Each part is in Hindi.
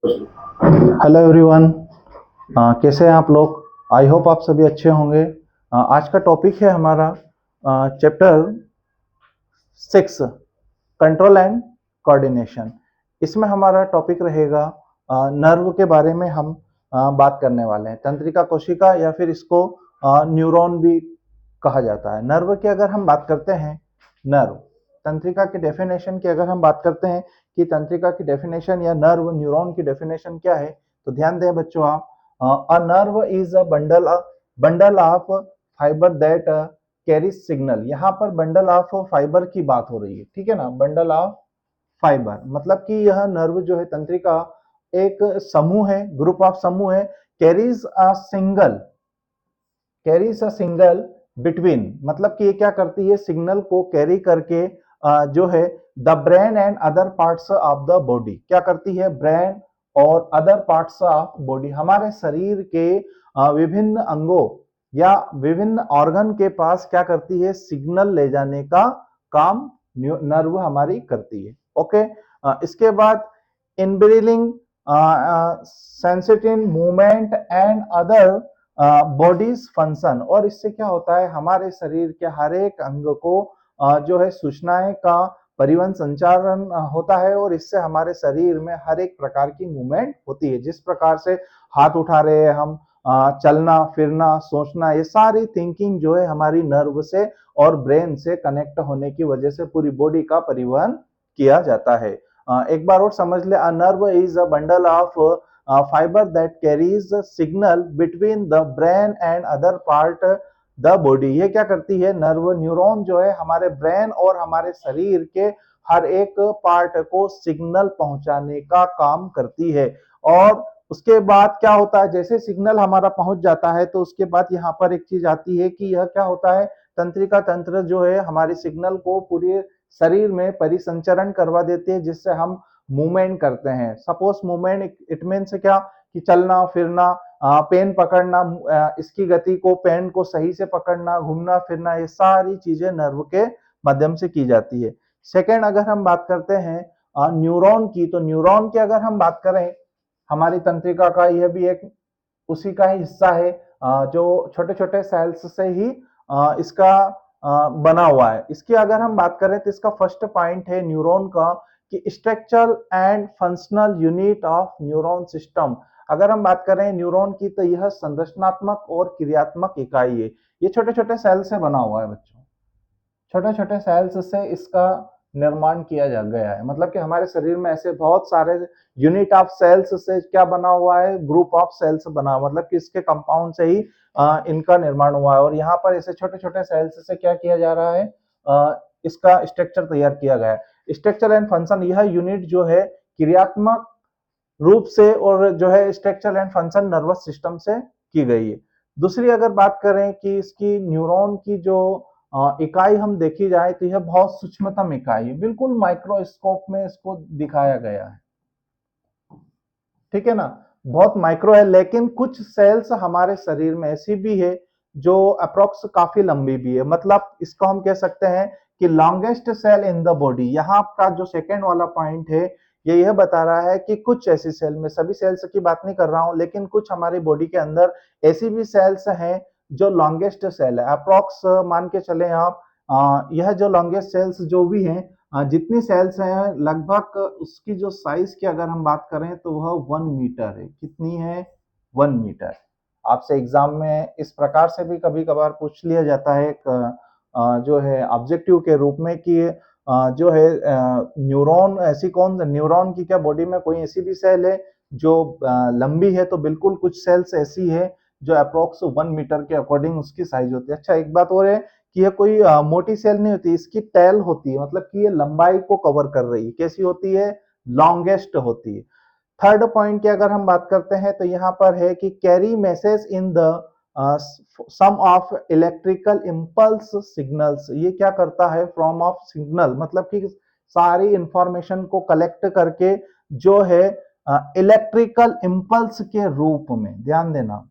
Hello everyone. कैसे हैं आप लोग? आई होप आप सभी अच्छे होंगे। आज का टॉपिक है हमारा चैप्टर 6, कंट्रोल एंड कोऑर्डिनेशन। इसमें हमारा टॉपिक रहेगा नर्व के बारे में। हम बात करने वाले हैं तंत्रिका कोशिका या फिर इसको न्यूरॉन भी कहा जाता है। नर्व की अगर हम बात करते हैं, नर्व तंत्रिका की डेफिनेशन की अगर हम बात करते हैं कि तंत्रिका की डेफिनेशन या नर्व न्यूरॉन की डेफिनेशन क्या है, तो ध्यान दें बच्चों आप। A nerve is a bundle of fibre that carries signal. यहाँ पर बंडल ऑफ फाइबर की बात हो रही है, ठीक है ना। बंडल ऑफ फाइबर मतलब कि यह नर्व जो है तंत्रिका एक समूह है, ग्रुप ऑफ समूह है। कैरीज अ सिंगल बिटवीन मतलब कि ये क्या करती है, सिग्नल को कैरी करके जो है the brain and other parts of the body. क्या करती है? ब्रेन और अदर पार्ट्स ऑफ बॉडी, हमारे शरीर के विभिन्न अंगों या विभिन्न ऑर्गन के पास क्या करती है, सिग्नल ले जाने का काम नर्व हमारी करती है। ओके। इसके बाद इनब्रीलिंग sensitive movement and other bodies function. और इससे क्या होता है, हमारे शरीर के हर एक अंग को जो है सूचनाएं का परिवहन संचारण होता है और इससे हमारे शरीर में हर एक प्रकार की मूवमेंट होती है। जिस प्रकार से हाथ उठा रहे हैं हम, चलना फिरना सोचना, ये सारी थिंकिंग जो है हमारी नर्व से और ब्रेन से कनेक्ट होने की वजह से पूरी बॉडी का परिवहन किया जाता है। एक बार और समझ ले, a nerve is a bundle of fiber that carries the signal between the brain and other part the body. ये क्या करती है, नर्व न्यूरॉन जो है हमारे ब्रेन और हमारे शरीर के हर एक पार्ट को सिग्नल पहुंचाने का काम करती है। और उसके बाद क्या होता है, जैसे सिग्नल हमारा पहुंच जाता है तो उसके बाद यहाँ पर एक चीज आती है कि यह क्या होता है, तंत्रिका तंत्र जो है हमारी सिग्नल को पूरे शरीर में परिसंचरण करवा देती है, जिससे हम मूवमेंट करते हैं। सपोज मूवमेंट इट मीन्स क्या कि चलना फिरना, पेन पकड़ना, इसकी गति को, पेन को सही से पकड़ना, घूमना फिरना, ये सारी चीजें नर्व के माध्यम से की जाती है। सेकेंड, अगर हम बात करते हैं न्यूरॉन की, तो न्यूरॉन की अगर हम बात करें, हमारी तंत्रिका का यह भी एक उसी का ही हिस्सा है, जो छोटे छोटे सेल्स से ही इसका बना हुआ है। इसकी अगर हम बात करें तो इसका फर्स्ट पॉइंट है न्यूरॉन का कि structural and functional unit of neuron system. अगर हम बात करें न्यूरॉन की तो यह संरचनात्मक और क्रियात्मक इकाई है। ये छोटे छोटे सेल से बना हुआ है बच्चों, छोटे छोटे सेल्स से इसका निर्माण किया जा गया है। मतलब कि हमारे शरीर में ऐसे बहुत सारे यूनिट ऑफ सेल्स से क्या बना हुआ है, ग्रुप ऑफ सेल्स बना, मतलब कि इसके कंपाउंड से ही इनका निर्माण हुआ है। और यहाँ पर ऐसे छोटे छोटे सेल्स से क्या किया जा रहा है, इसका स्ट्रक्चर तैयार किया गया है। स्ट्रक्चर एंड फंक्शन, यह यूनिट जो है क्रियात्मक रूप से और जो है structure and function nervous system से की गई है। दूसरी अगर बात करें कि इसकी न्यूरॉन की जो इकाई हम देखी जाए तो यह बहुत सूक्ष्मतम इकाई है, बिल्कुल माइक्रोस्कोप में इसको दिखाया गया है, ठीक है ना। बहुत माइक्रो है, लेकिन कुछ सेल्स हमारे शरीर में ऐसी भी है जो अप्रोक्स काफी लंबी भी है। मतलब इसको हम कह सकते हैं कि longest cell in the body. यहाँ का जो सेकेंड वाला पॉइंट है, ये यह बता रहा है कि कुछ ऐसी सेल में, सभी सेल्स की बात नहीं कर रहा हूं, लेकिन कुछ हमारी बॉडी के अंदर ऐसी भी सेल्स हैं जो लॉन्गेस्ट सेल है। अप्रोक्स मान के चले आप, यह जो लॉन्गेस्ट सेल्स जो भी हैं, जितनी सेल्स हैं लगभग उसकी जो साइज की अगर हम बात करें तो वह 1 मीटर है। कितनी है? 1 मीटर। आपसे एग्जाम में इस प्रकार से भी कभी कभार पूछ लिया जाता है एक जो है ऑब्जेक्टिव के रूप में कि जो है न्यूरॉन ऐसी कौन, न्यूरॉन की क्या बॉडी में कोई ऐसी भी सेल है जो लंबी है? तो बिल्कुल कुछ सेल्स ऐसी है जो अप्रोक्स 1 मीटर के अकॉर्डिंग उसकी साइज होती है। अच्छा, एक बात और है कि ये कोई मोटी सेल नहीं होती, इसकी टेल होती है, मतलब कि ये लंबाई को कवर कर रही है। कैसी होती है? लॉन्गेस्ट होती है। थर्ड पॉइंट की अगर हम बात करते हैं तो यहाँ पर है कि carry message in the some of electrical impulse signals. ये क्या करता है? फॉर्म ऑफ सिग्नल, मतलब कि सारी इंफॉर्मेशन को कलेक्ट करके जो है इलेक्ट्रिकल इम्पल्स के रूप में, ध्यान देना,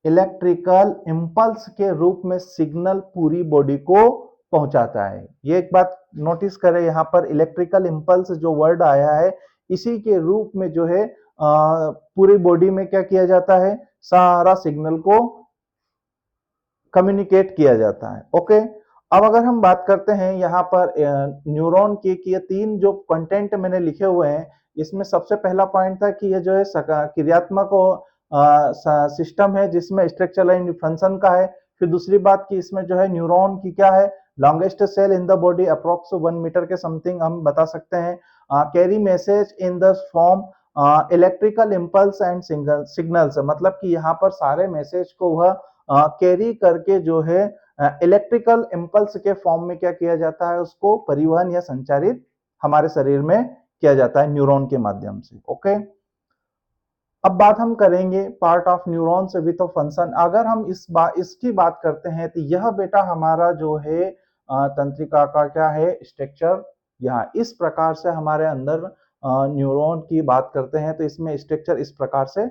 इलेक्ट्रिकल इम्पल्स के रूप में सिग्नल पूरी बॉडी को पहुंचाता है। ये एक बात नोटिस करें, यहाँ पर इलेक्ट्रिकल इम्पल्स जो वर्ड आया है, इसी के रूप में जो है पूरी बॉडी में क्या किया जाता है, सारा सिग्नल को कम्युनिकेट किया जाता है। ओके, अब अगर हम बात करते हैं यहाँ पर न्यूरॉन की कि ये तीन जो कंटेंट मैंने लिखे हुए हैं, इसमें सबसे पहला पॉइंट था कि ये जो है क्रियात्मक सिस्टम है जिसमें स्ट्रक्चर एंड फंक्शन का है। फिर दूसरी बात कि इसमें जो है न्यूरॉन की क्या है, longest cell in the body approx 1 meter के समथिंग हम बता सकते हैं, carry message in the form electrical impulse and signals, मतलब कि यहाँ पर सारे मैसेज को वह कैरी करके जो है इलेक्ट्रिकल इम्पल्स के फॉर्म में क्या किया जाता है, उसको परिवहन या संचारित हमारे शरीर में किया जाता है न्यूरॉन के माध्यम से। ओके, अब बात हम करेंगे part of neurons with function. अगर हम इसकी बात करते हैं तो यह बेटा हमारा जो है तंत्रिका का क्या है स्ट्रक्चर, यहाँ इस प्रकार से हमारे अंदर न्यूरॉन की बात करते हैं तो इसमें स्ट्रक्चर इस प्रकार से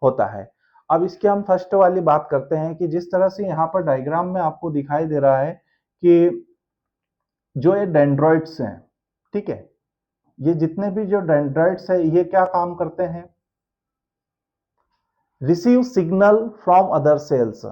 होता है। अब इसके हम फर्स्ट वाली बात करते हैं कि जिस तरह से यहाँ पर डायग्राम में आपको दिखाई दे रहा है कि जो ये डेंड्रॉइड्स हैं, ठीक है, ये जितने भी जो डेंड्रॉइड्स है ये क्या काम करते हैं, receive signal from other sales.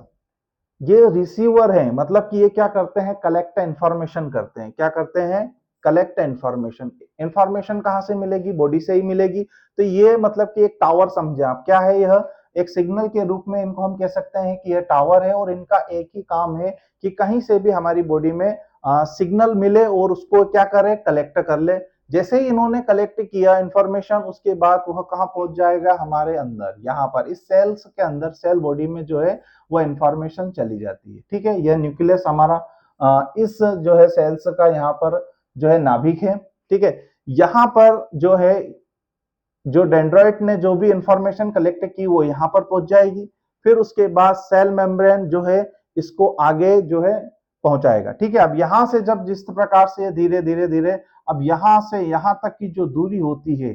ये रिसीवर है, मतलब कि ये क्या करते हैं, कलेक्ट इंफॉर्मेशन करते हैं। क्या करते हैं, कलेक्ट इंफॉर्मेशन। इंफॉर्मेशन कहां से मिलेगी, बॉडी से ही मिलेगी। तो ये मतलब कि एक टावर समझे आप, क्या है यह, एक सिग्नल के रूप में इनको हम कह सकते हैं कि यह टावर है और इनका एक ही काम है कि कहीं से भी हमारी बॉडी में सिग्नल मिले और उसको क्या करे, कलेक्ट कर ले। जैसे ही इन्होंने कलेक्ट किया इंफॉर्मेशन, उसके बाद वह कहां पहुंच जाएगा, हमारे अंदर, यहाँ पर इस सेल्स के अंदर, सेल बॉडी में जो है वो इंफॉर्मेशन चली जाती है। ठीक है, यह न्यूक्लियस हमारा इस जो है सेल्स का यहाँ पर जो है नाभिक है। ठीक है, यहाँ पर जो है जो डेंड्राइट ने जो भी इंफॉर्मेशन कलेक्ट की वो यहाँ पर पहुंच जाएगी। फिर उसके बाद सेल मेम्ब्रेन जो है इसको आगे जो है पहुंचाएगा। ठीक है, अब यहां से जब जिस प्रकार से धीरे धीरे धीरे अब यहां से यहां तक की जो दूरी होती है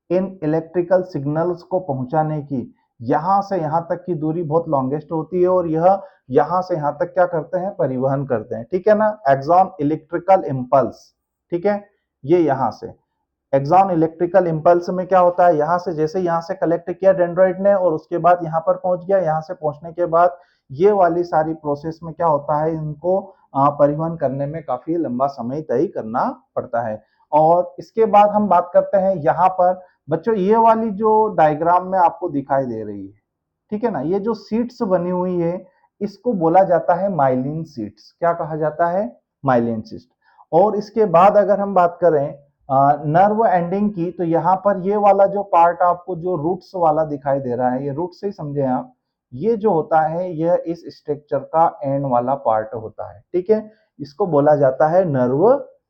इन इलेक्ट्रिकल सिग्नल्स को पहुंचाने की, यहां से यहां तक की दूरी बहुत लॉन्गेस्ट होती है और यह यहां से यहां तक क्या करते हैं, परिवहन करते हैं। ठीक है ना, एक्सॉन इलेक्ट्रिकल इंपल्स। ठीक है, ये यहां से एक्सॉन इलेक्ट्रिकल इंपल्स में क्या होता है, यहां से जैसे यहां से कलेक्ट किया डेंड्राइट ने और उसके बाद यहां पर पहुंच गया, यहां से पहुंचने के बाद ये वाली सारी प्रोसेस में क्या होता है, इनको परिवहन करने में काफी लंबा समय तय करना पड़ता है। और इसके बाद हम बात करते हैं यहाँ पर बच्चों, ये वाली जो डायग्राम में आपको दिखाई दे रही है, ठीक है ना, ये जो सीट्स बनी हुई है इसको बोला जाता है माइलिन सीट्स। क्या कहा जाता है, माइलिन सीट्स। और इसके बाद अगर हम बात करें नर्व एंडिंग की, तो यहाँ पर ये वाला जो पार्ट आपको जो रूट्स वाला दिखाई दे रहा है, ये रूट से ही समझे आप, ये जो होता है यह इस स्ट्रक्चर का एंड वाला पार्ट होता है। ठीक है, इसको बोला जाता है नर्व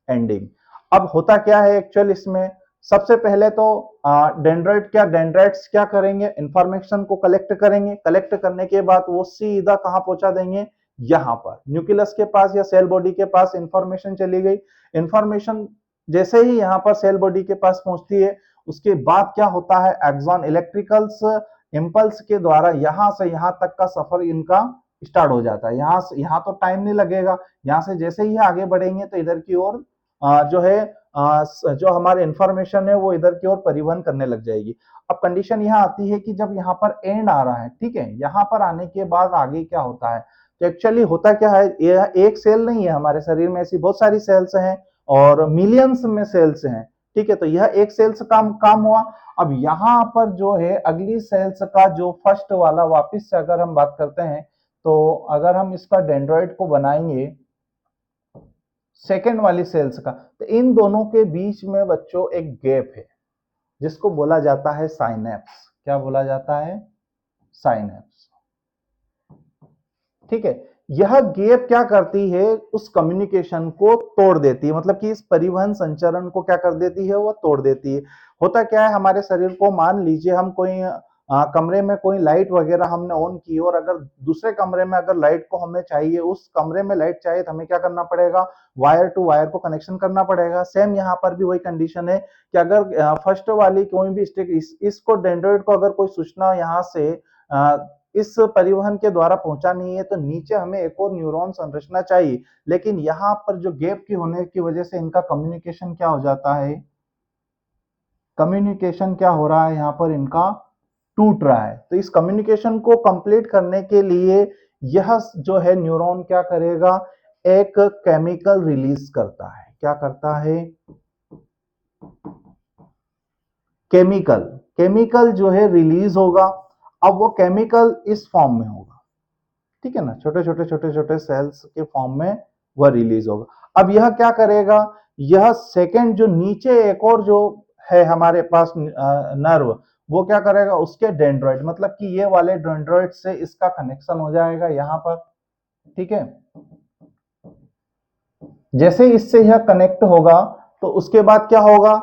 एंडिंग। अब होता क्या है एक्चुअल इसमें, सबसे पहले तो डेंड्राइट्स क्या करेंगे, इंफॉर्मेशन को कलेक्ट करेंगे। कलेक्ट करने के बाद वो सीधा कहां पहुंचा देंगे, यहां पर न्यूक्लियस के पास या सेल बॉडी के पास इंफॉर्मेशन चली गई। इंफॉर्मेशन जैसे ही यहाँ पर सेल बॉडी के पास पहुंचती है, उसके बाद क्या होता है, एक्सॉन इलेक्ट्रिकल्स इंपल्स के द्वारा यहां से यहां तक का सफर इनका स्टार्ट हो जाता है। यहाँ से यहाँ तो टाइम नहीं लगेगा, यहाँ से जैसे ही आगे बढ़ेंगे तो इधर की ओर जो है जो हमारे इंफॉर्मेशन है वो इधर की ओर परिवहन करने लग जाएगी। अब कंडीशन यहाँ आती है कि जब यहाँ पर एंड आ रहा है, ठीक है, यहाँ पर आने के बाद आगे क्या होता है, तो एक्चुअली होता क्या है, यह एक सेल नहीं है, हमारे शरीर में ऐसी बहुत सारी सेल्स हैं और मिलियंस में सेल्स हैं। ठीक है, तो यह एक सेल्स काम हुआ। अब यहाँ पर जो है अगली सेल्स का जो फर्स्ट वाला, वापिस से अगर हम बात करते हैं तो अगर हम इसका डेंड्रॉइड को बनाएंगे सेकेंड वाली सेल्स का, तो इन दोनों के बीच में बच्चों एक गैप है जिसको बोला जाता है साइनेप्स। क्या बोला जाता है, साइनेप्स। ठीक है, यह गैप क्या करती है, उस कम्युनिकेशन को तोड़ देती है, मतलब कि इस परिवहन संचरण को क्या कर देती है, वो तोड़ देती है। होता क्या है, हमारे शरीर को मान लीजिए हम कोई कमरे में कोई लाइट वगैरह हमने ऑन की और अगर दूसरे कमरे में अगर लाइट को हमें चाहिए, उस कमरे में लाइट चाहिए तो हमें क्या करना पड़ेगा, वायर टू वायर को कनेक्शन करना पड़ेगा। सेम यहाँ पर भी वही कंडीशन है कि अगर फर्स्ट वाली कोई भी स्टिक इसको डेंड्रॉइड को अगर कोई सूचना यहाँ से इस परिवहन के द्वारा पहुंचानी है तो नीचे हमें एक और न्यूरॉन संरचना चाहिए, लेकिन यहाँ पर जो गैप की होने की वजह से इनका कम्युनिकेशन क्या हो जाता है, कम्युनिकेशन क्या हो रहा है यहाँ पर, इनका टूट रहा है। तो इस कम्युनिकेशन को कंप्लीट करने के लिए यह जो है न्यूरॉन क्या करेगा, एक केमिकल रिलीज करता है। क्या करता है? केमिकल। केमिकल जो है रिलीज होगा। अब वो केमिकल इस फॉर्म में होगा, ठीक है ना, छोटे छोटे छोटे छोटे सेल्स के फॉर्म में वह रिलीज होगा। अब यह क्या करेगा, यह सेकंड जो नीचे एक और जो है हमारे पास नर्व, वो क्या करेगा, उसके डेंड्राइट मतलब कि ये वाले डेंड्राइट से इसका कनेक्शन हो जाएगा यहां पर, ठीक है। जैसे इससे यह कनेक्ट होगा तो उसके बाद क्या होगा,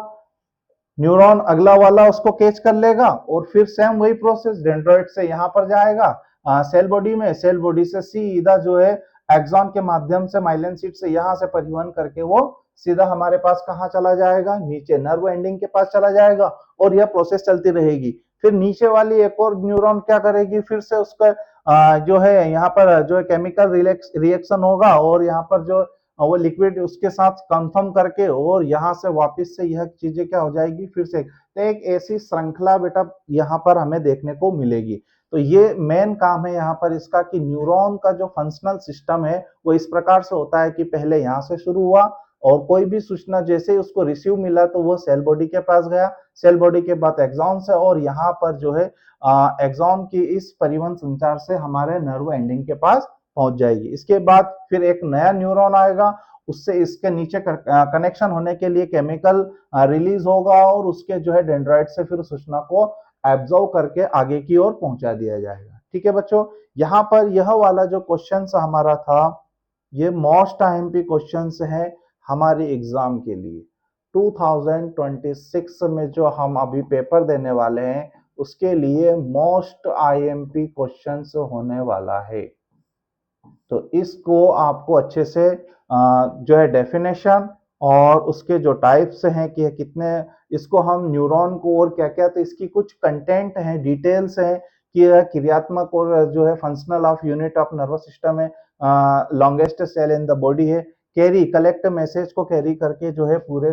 न्यूरॉन अगला वाला उसको कैच कर लेगा और फिर सेम वही प्रोसेस, डेंड्राइट से यहां पर जाएगा सेल बॉडी में, सेल बॉडी से सीधा जो है एक्सॉन के माध्यम से माइलिन शीट से यहां से परिवहन करके वो सीधा हमारे पास कहां चला जाएगा, नीचे नर्व एंडिंग के पास चला जाएगा और यह प्रोसेस चलती रहेगी। फिर नीचे वाली एक और न्यूरॉन क्या करेगी, फिर से उसका जो है यहाँ पर जो है केमिकल रिएक्शन होगा और यहाँ पर जो वो लिक्विड उसके साथ कंफर्म करके और यहाँ से वापस से यह चीजें क्या हो जाएगी, फिर से तो एक ऐसी श्रृंखला बेटा यहाँ पर हमें देखने को मिलेगी। तो ये मेन काम है यहाँ पर इसका कि न्यूरॉन का जो फंक्शनल सिस्टम है वो इस प्रकार से होता है कि पहले यहाँ से शुरू हुआ और कोई भी सूचना जैसे ही उसको रिसीव मिला तो वो सेल बॉडी के पास गया, सेल बॉडी के बाद एक्सॉन से और यहाँ पर जो है एक्सॉन की इस परिवहन संचार से हमारे नर्व एंडिंग के पास पहुंच जाएगी। इसके बाद फिर एक नया न्यूरॉन आएगा, उससे इसके नीचे कनेक्शन होने के लिए केमिकल रिलीज होगा और उसके जो है डेंड्राइट से फिर सूचना को एब्जॉर्व करके आगे की ओर पहुंचा दिया जाएगा। ठीक है बच्चों, यहाँ पर यह वाला जो क्वेश्चन हमारा था ये मोस्ट आईएमपी क्वेश्चन है हमारे एग्जाम के लिए। 2026 में जो हम अभी पेपर देने वाले हैं उसके लिए मोस्ट आईएमपी क्वेश्चंस होने वाला है। तो इसको आपको अच्छे से जो है डेफिनेशन और उसके जो टाइप्स हैं कि कितने, इसको हम न्यूरॉन को और क्या क्या, तो इसकी कुछ कंटेंट है, डिटेल्स है कि यह क्रियात्मक और जो है functional of unit of nervous system है, longest cell in the body है, कैरी कलेक्ट मैसेज को कैरी करके जो है पूरे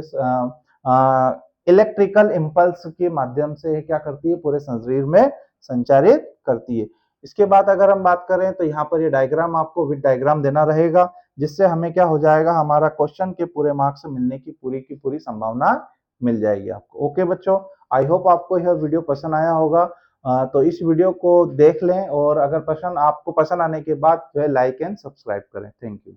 इलेक्ट्रिकल इम्पल्स के माध्यम से क्या करती है, पूरे शरीर में संचारित करती है। इसके बाद अगर हम बात करें तो यहाँ पर ये डायग्राम आपको विद डायग्राम देना रहेगा, जिससे हमें क्या हो जाएगा, हमारा क्वेश्चन के पूरे मार्क्स मिलने की पूरी संभावना मिल जाएगी आपको। ओके बच्चों, आई होप आपको यह वीडियो पसंद आया होगा। तो इस वीडियो को देख लें और अगर आपको पसंद आने के बाद जो है लाइक एंड सब्सक्राइब करें। Thank you.